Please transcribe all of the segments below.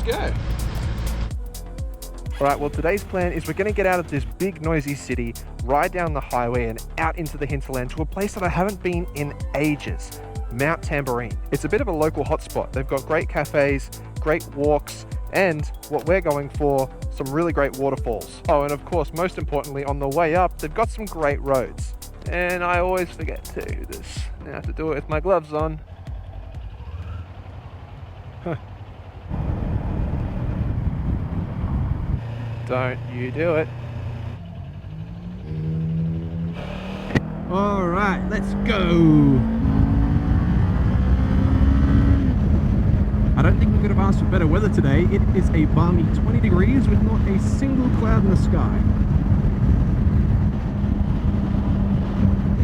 let's go. Alright, well today's plan is we're going to get out of this big noisy city, ride down the highway and out into the hinterland to a place that I haven't been in ages, Mt Tamborine. It's a bit of a local hotspot. They've got great cafes, great walks, and what we're going for, some really great waterfalls. Oh, and of course, most importantly, on the way up, they've got some great roads. And I always forget to do this. Now I have to do it with my gloves on. Huh. Don't you do it. All right, let's go. I don't think we could have asked for better weather today. It is a balmy 20 degrees with not a single cloud in the sky.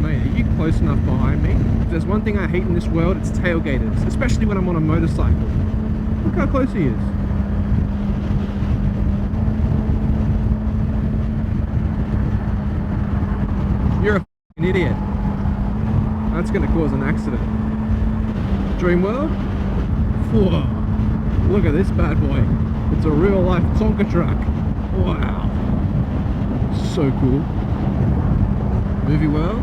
Mate, are you close enough behind me? If there's one thing I hate in this world, it's tailgaters, especially when I'm on a motorcycle. Look how close he is. You're a f***ing idiot. That's going to cause an accident. Dreamworld? Whoa. Look at this bad boy. It's a real life Tonka truck. Wow. So cool. Movie World?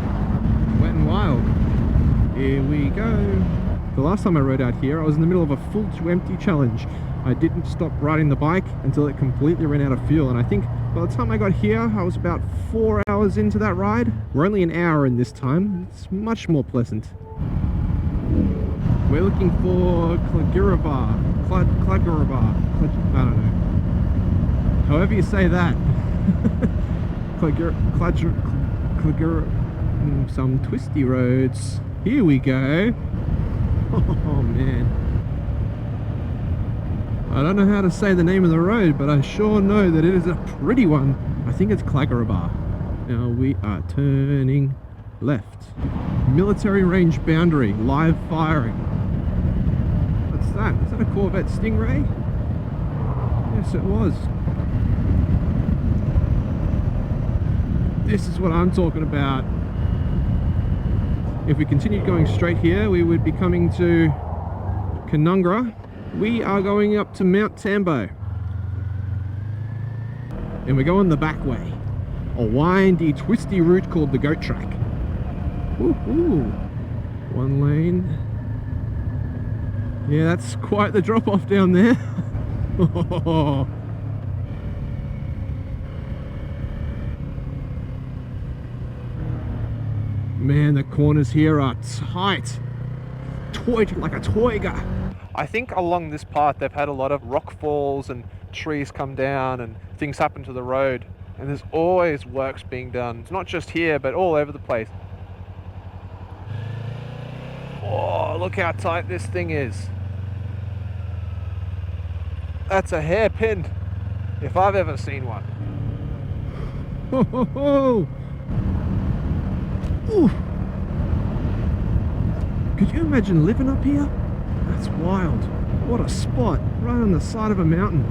Wet n Wild. Here we go. The last time I rode out here, I was in the middle of a full to empty challenge. I didn't stop riding the bike until it completely ran out of fuel, and I think by the time I got here, I was about 4 hours into that ride. We're only an hour in this time. It's much more pleasant. We're looking for Kwackajack. I don't know. However you say that. Some twisty roads. Here we go. Oh man. I don't know how to say the name of the road, but I sure know that it is a pretty one. I think it's Kwackajack. Now we are turning left. Military range boundary, live firing. What's that? Is that a Corvette Stingray? Yes, it was. This is what I'm talking about. If we continued going straight here, we would be coming to Canungra. We are going up to Mt Tambo. And we're going the back way. A windy, twisty route called the Goat Track. Woohoo! One lane. Yeah, that's quite the drop off down there. Man, the corners here are tight. Like a toiga. I think along this path they've had a lot of rock falls and trees come down and things happen to the road. And there's always works being done. It's not just here, but all over the place. Oh, look how tight this thing is. That's a hairpin, if I've ever seen one. Ho ho ho! Ooh. Could you imagine living up here? That's wild. What a spot, right on the side of a mountain.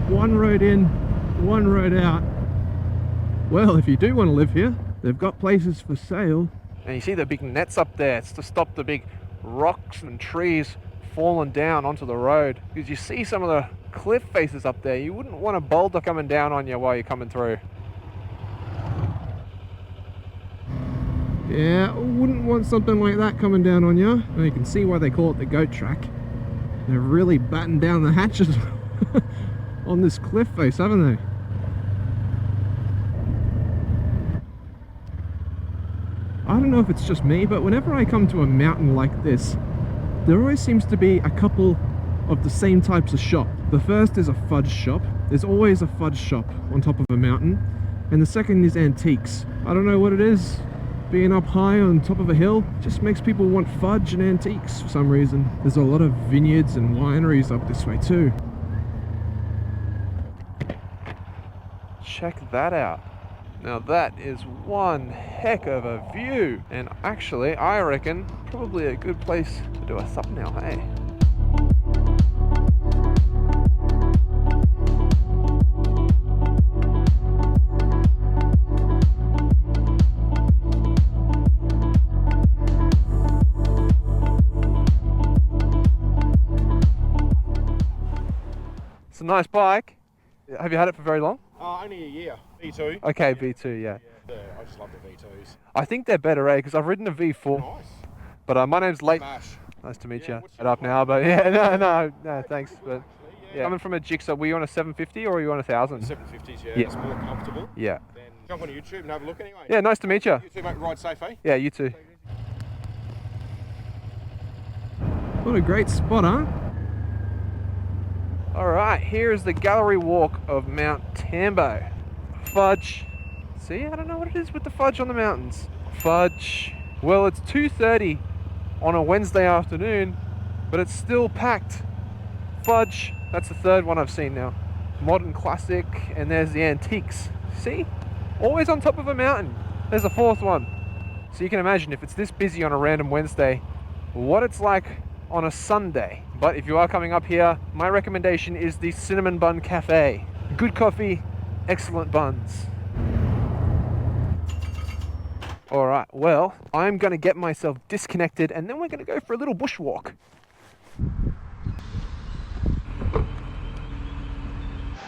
One road in, one road out. Well, if you do want to live here, they've got places for sale. And you see the big nets up there. It's to stop the big rocks and trees falling down onto the road. Because you see some of the cliff faces up there. You wouldn't want a boulder coming down on you while you're coming through. Yeah, I wouldn't want something like that coming down on you. And you can see why they call it the Goat Track. They've really battened down the hatches on this cliff face, haven't they? I don't know if it's just me, but whenever I come to a mountain like this, there always seems to be a couple of the same types of shop. The first is a fudge shop. There's always a fudge shop on top of a mountain. And the second is antiques. I don't know what it is. Being up high on top of a hill just makes people want fudge and antiques for some reason. There's a lot of vineyards and wineries up this way too. Check that out. Now that is one heck of a view. And actually, I reckon, probably a good place to do a thumbnail, hey? a nice bike. Have you had it for very long? Only a year. V2. Okay, V2, yeah. I just love the V2s. I think they're better, eh? Because I've ridden a V4. Nice. But my name's Late. Smash. Nice to meet Yeah, you. what's Head your up now, but yeah, no, thanks. But Yeah. coming from a Jigsaw, were you on a 750 or were you on a 1000? 750s, yeah. Yeah. It's more comfortable. Yeah. Then jump on YouTube and have a look anyway. Yeah, nice to meet you. You too, mate. Ride safe, eh? Yeah, you too. What a great spot, huh? All right, here is the gallery walk of Mt Tambo. Fudge. See, I don't know what it is with the fudge on the mountains. Fudge. Well, it's 2:30 on a Wednesday afternoon, but it's still packed. Fudge. That's the third one I've seen now. Modern classic, and there's the antiques. See? Always on top of a mountain. There's a fourth one. So you can imagine if it's this busy on a random Wednesday, what it's like on a Sunday. But if you are coming up here, my recommendation is the Cinnamon Bun Cafe. Good coffee, excellent buns. All right, well, I'm gonna get myself disconnected and then we're gonna go for a little bushwalk.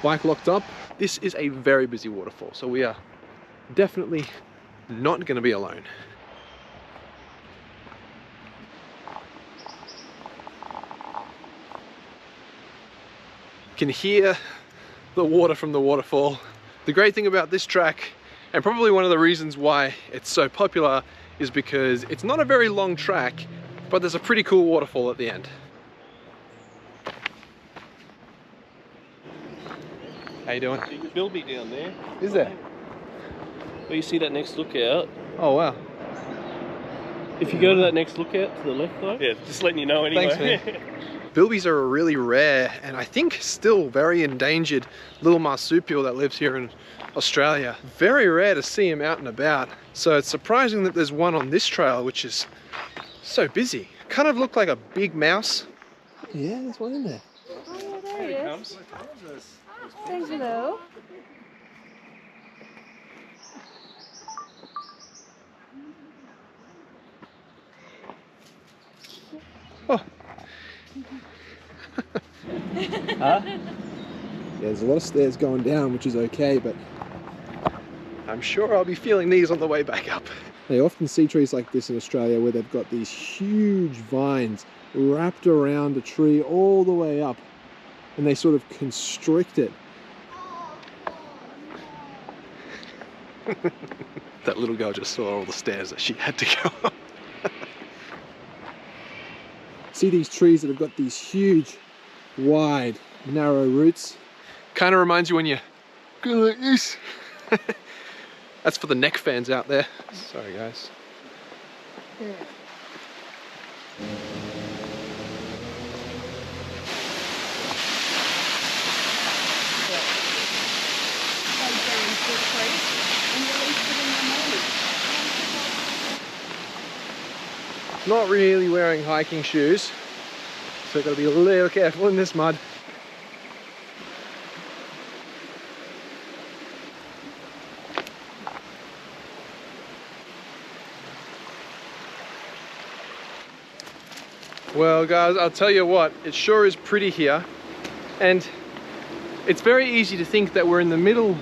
Bike locked up. This is a very busy waterfall, so we are definitely not gonna be alone. Can hear the water from the waterfall. The great thing about this track, and probably one of the reasons why it's so popular, is because it's not a very long track, but there's a pretty cool waterfall at the end. How you doing? There's a bilby down there. Is there? Well, you see that next lookout? Oh wow. If you go to that next lookout to the left though? Yeah, just letting you know anyway. Thanks, man. Bilbies are a really rare and I think still very endangered little marsupial that lives here in Australia. Very rare to see him out and about. So it's surprising that there's one on this trail which is so busy. Kind of looked like a big mouse. Yeah, there's one in there. Oh, there Here he he is. comes. Say hello. Oh. Huh? Yeah, there's a lot of stairs going down, which is okay, but I'm sure I'll be feeling these on the way back up. they often see trees like this in Australia where they've got these huge vines wrapped around a tree all the way up, and they sort of constrict it. That little girl just saw all the stairs that she had to go up. See these trees that have got these huge, wide, narrow roots? Kind of reminds you when you go like this. That's for the neck fans out there. Sorry guys. Not really wearing hiking shoes, so I've got to be a little careful in this mud. Well guys, I'll tell you what, it sure is pretty here, and it's very easy to think that we're in the middle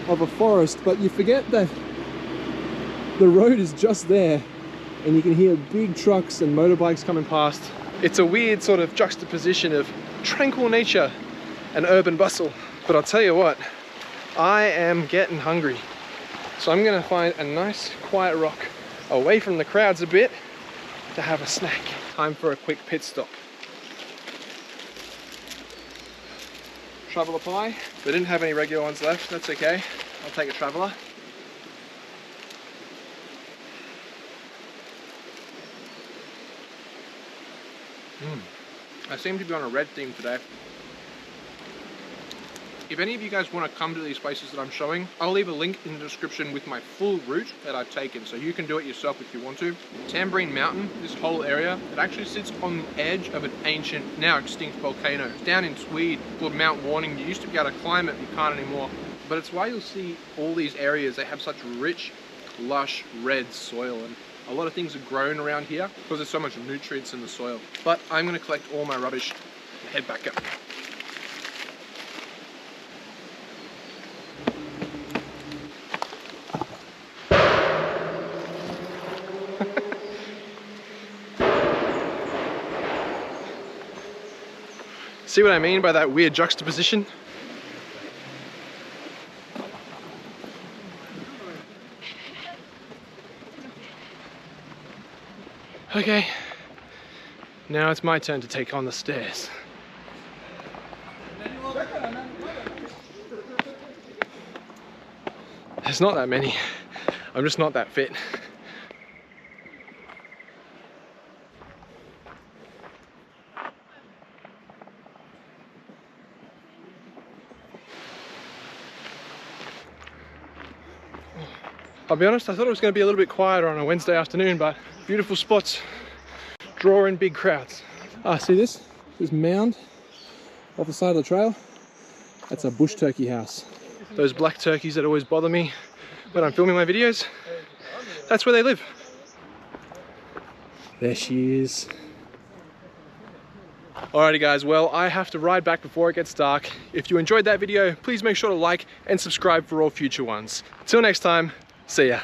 Of a forest, but you forget that the road is just there, and you can hear big trucks and motorbikes coming past. It's a weird sort of juxtaposition of tranquil nature and urban bustle. But I'll tell you what, I am getting hungry. So I'm gonna find a nice quiet rock away from the crowds a bit to have a snack. Time for a quick pit stop. Traveller pie. They didn't have any regular ones left, that's okay. I'll take a traveller. I seem to be on a red theme today. If any of you guys want to come to these places that I'm showing, I'll leave a link in the description with my full route that I've taken, so you can do it yourself if you want to. Tamborine Mountain, this whole area, it actually sits on the edge of an ancient, now extinct volcano. It's down in Tweed called Mount Warning. You used to be able to climb it, you can't anymore. But it's why you'll see all these areas, they have such rich, lush, red soil, and a lot of things are grown around here because there's so much nutrients in the soil. But I'm going to collect all my rubbish and head back up. See what I mean by that weird juxtaposition? Okay, now it's my turn to take on the stairs. There's not that many. I'm just not that fit. I'll be honest, I thought it was going to be a little bit quieter on a Wednesday afternoon, but beautiful spots draw in big crowds. Ah, see this? This mound off the side of the trail? That's a bush turkey house. Those black turkeys that always bother me when I'm filming my videos, that's where they live. There she is. Alrighty guys, well, I have to ride back before it gets dark. If you enjoyed that video, please make sure to like and subscribe for all future ones. Till next time, see ya.